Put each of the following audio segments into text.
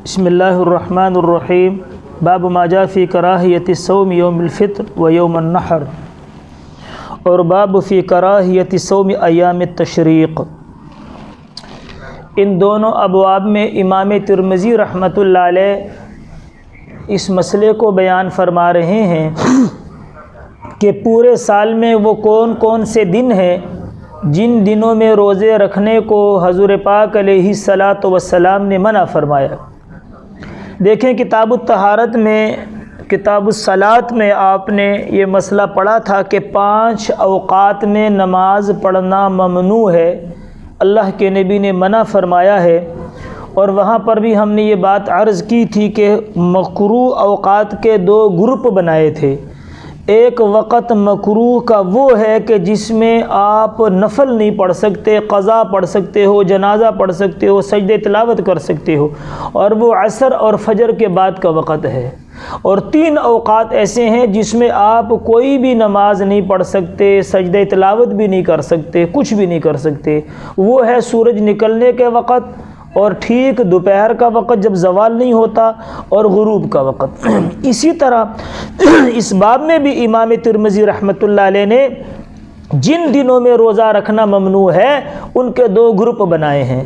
بسم اللہ الرحمن الرحیم باب ما جاء فی کراہیت الصوم یوم الفطر و یوم النحر، اور باب فی کراہیت صوم ایام التشریق۔ ان دونوں ابواب میں امام ترمذی رحمۃ اللہ علیہ اس مسئلے کو بیان فرما رہے ہیں کہ پورے سال میں وہ کون کون سے دن ہیں جن دنوں میں روزے رکھنے کو حضور پاک علیہ الصلاۃ والسلام نے منع فرمایا۔ دیکھیں کتاب الطہارت میں، کتاب الصلاۃ میں آپ نے یہ مسئلہ پڑھا تھا کہ 5 اوقات میں نماز پڑھنا ممنوع ہے، اللہ کے نبی نے منع فرمایا ہے۔ اور وہاں پر بھی ہم نے یہ بات عرض کی تھی کہ مکروہ اوقات کے 2 گروپ بنائے تھے۔ ایک وقت مکروہ کا وہ ہے کہ جس میں آپ نفل نہیں پڑھ سکتے، قضا پڑھ سکتے ہو، جنازہ پڑھ سکتے ہو، سجدہ تلاوت کر سکتے ہو، اور وہ عصر اور فجر کے بعد کا وقت ہے۔ اور 3 اوقات ایسے ہیں جس میں آپ کوئی بھی نماز نہیں پڑھ سکتے، سجدہ تلاوت بھی نہیں کر سکتے، کچھ بھی نہیں کر سکتے۔ وہ ہے سورج نکلنے کے وقت، اور ٹھیک دوپہر کا وقت جب زوال نہیں ہوتا، اور غروب کا وقت۔ اسی طرح اس باب میں بھی امام ترمذی رحمۃ اللہ علیہ نے جن دنوں میں روزہ رکھنا ممنوع ہے ان کے 2 گروپ بنائے ہیں۔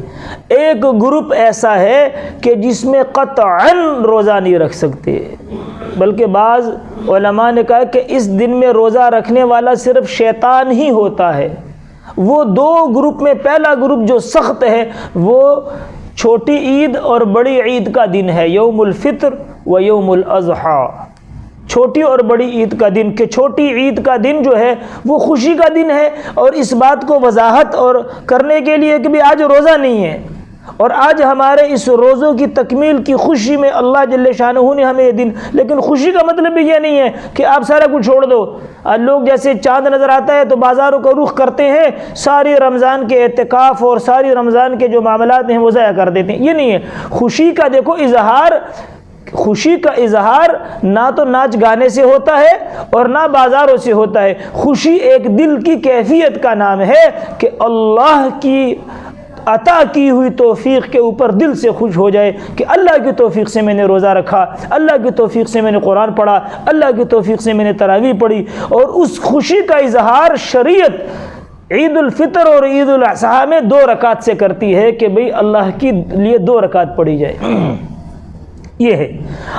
ایک گروپ ایسا ہے کہ جس میں قطعاً روزہ نہیں رکھ سکتے، بلکہ بعض علماء نے کہا کہ اس دن میں روزہ رکھنے والا صرف شیطان ہی ہوتا ہے۔ وہ 2 گروپ میں پہلا گروپ جو سخت ہے وہ چھوٹی عید اور بڑی عید کا دن ہے، یوم الفطر و یوم الاضحیٰ، چھوٹی اور بڑی عید کا دن۔ کہ چھوٹی عید کا دن جو ہے وہ خوشی کا دن ہے، اور اس بات کو وضاحت اور کرنے کے لیے کہ بھی آج روزہ نہیں ہے، اور آج ہمارے اس روزوں کی تکمیل کی خوشی میں اللہ جل شانہ نے ہمیں یہ دن، لیکن خوشی کا مطلب بھی یہ نہیں ہے کہ آپ سارا کچھ چھوڑ دو۔ لوگ جیسے چاند نظر آتا ہے تو بازاروں کا رخ کرتے ہیں، ساری رمضان کے اعتکاف اور ساری رمضان کے جو معاملات ہیں وہ ضائع کر دیتے ہیں۔ یہ نہیں ہے خوشی کا، دیکھو اظہار، خوشی کا اظہار نہ تو ناچ گانے سے ہوتا ہے اور نہ بازاروں سے ہوتا ہے۔ خوشی ایک دل کی کیفیت کا نام ہے کہ اللہ کی عطا کی ہوئی توفیق کے اوپر دل سے خوش ہو جائے کہ اللہ کی توفیق سے میں نے روزہ رکھا، اللہ کی توفیق سے میں نے قرآن پڑھا، اللہ کی توفیق سے میں نے تراویح پڑھی۔ اور اس خوشی کا اظہار شریعت عید الفطر اور عید الاضحیٰ میں 2 رکعت سے کرتی ہے کہ بھئی اللہ کے لیے 2 رکعت پڑھی جائے، یہ ہے۔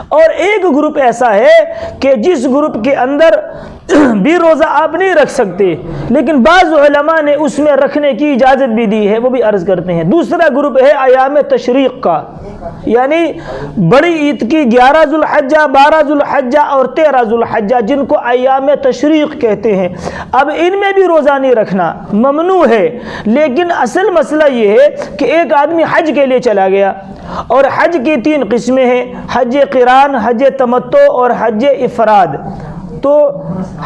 اور ایک گروپ ایسا ہے کہ جس گروپ کے اندر بھی روزہ آپ نہیں رکھ سکتے، لیکن بعض علماء نے اس میں رکھنے کی اجازت بھی دی ہے، وہ بھی عرض کرتے ہیں۔ دوسرا گروپ ہے ایام تشریق کا، یعنی بڑی عید کی 11 ذوالحجہ، 12 ذوالحجہ اور 13 ذوالحجہ، جن کو ایام تشریق کہتے ہیں۔ اب ان میں بھی روزہ نہیں رکھنا ممنوع ہے، لیکن اصل مسئلہ یہ ہے کہ ایک آدمی حج کے لیے چلا گیا، اور حج کی 3 قسمیں ہیں، حج قران، حج تمتع اور حج افراد۔ تو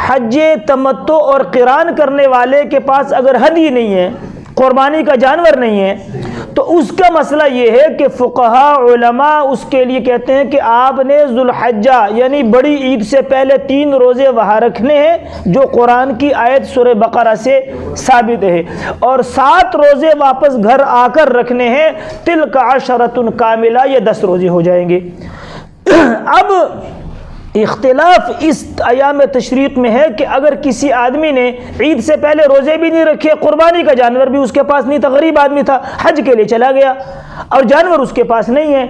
حج تمتع اور قران کرنے والے کے پاس اگر ہدی نہیں ہے، قربانی کا جانور نہیں ہے، تو اس کا مسئلہ یہ ہے کہ فقہاء علماء اس کے لیے کہتے ہیں کہ آپ نے ذوالحجہ یعنی بڑی عید سے پہلے 3 روزے وہاں رکھنے ہیں، جو قرآن کی آیت سورہ بقرہ سے ثابت ہے، اور 7 روزے واپس گھر آ کر رکھنے ہیں، تلک عشرۃ کاملہ، یہ 10 روزے ہو جائیں گے۔ اب اختلاف اس ایام تشریق میں ہے کہ اگر کسی آدمی نے عید سے پہلے روزے بھی نہیں رکھے، قربانی کا جانور بھی اس کے پاس نہیں تھا، غریب آدمی تھا، حج کے لیے چلا گیا اور جانور اس کے پاس نہیں ہے،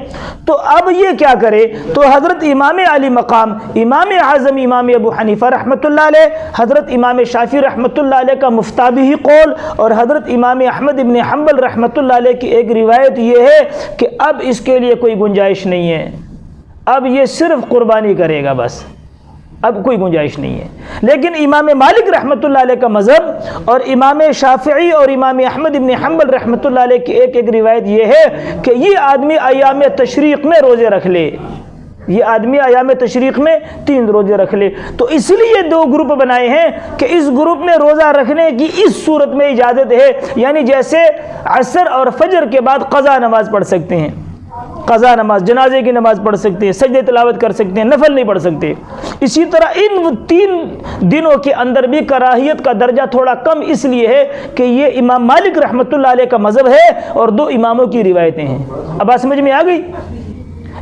تو اب یہ کیا کرے؟ تو حضرت امام علی مقام، امام اعظم امام ابو حنیفہ رحمۃ اللہ علیہ، حضرت امام شافعی رحمۃ اللہ علیہ کا مفتابی قول، اور حضرت امام احمد ابن حنبل رحمۃ اللہ علیہ کی ایک روایت یہ ہے کہ اب اس کے لیے کوئی گنجائش نہیں ہے، اب یہ صرف قربانی کرے گا بس، اب کوئی گنجائش نہیں ہے۔ لیکن امام مالک رحمۃ اللہ علیہ کا مذہب اور امام شافعی اور امام احمد ابن حنبل رحمۃ اللہ علیہ کی ایک روایت یہ ہے کہ یہ آدمی ایام تشریق میں روزے رکھ لے، یہ آدمی ایام تشریق میں 3 روزے رکھ لے۔ تو اس لیے 2 گروپ بنائے ہیں کہ اس گروپ میں روزہ رکھنے کی اس صورت میں اجازت ہے، یعنی جیسے عصر اور فجر کے بعد قضا نماز پڑھ سکتے ہیں، قضا نماز، جنازے کی نماز پڑھ سکتے ہیں، سجدہ تلاوت کر سکتے ہیں، نفل نہیں پڑھ سکتے۔ اسی طرح ان 3 دنوں کے اندر بھی کراہیت کا درجہ تھوڑا کم اس لیے ہے کہ یہ امام مالک رحمۃ اللہ علیہ کا مذہب ہے اور 2 اماموں کی روایتیں ہیں۔ اب بات سمجھ میں آ گئی؟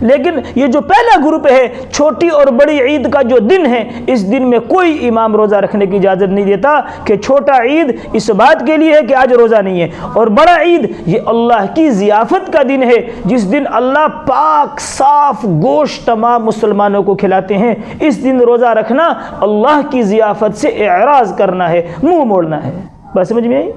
لیکن یہ جو پہلا گروپ ہے چھوٹی اور بڑی عید کا جو دن ہے، اس دن میں کوئی امام روزہ رکھنے کی اجازت نہیں دیتا کہ چھوٹا عید اس بات کے لیے ہے کہ آج روزہ نہیں ہے، اور بڑا عید یہ اللہ کی ضیافت کا دن ہے جس دن اللہ پاک صاف گوشت تمام مسلمانوں کو کھلاتے ہیں۔ اس دن روزہ رکھنا اللہ کی ضیافت سے اعراض کرنا ہے، منہ موڑنا ہے۔ بات سمجھ میں آئی؟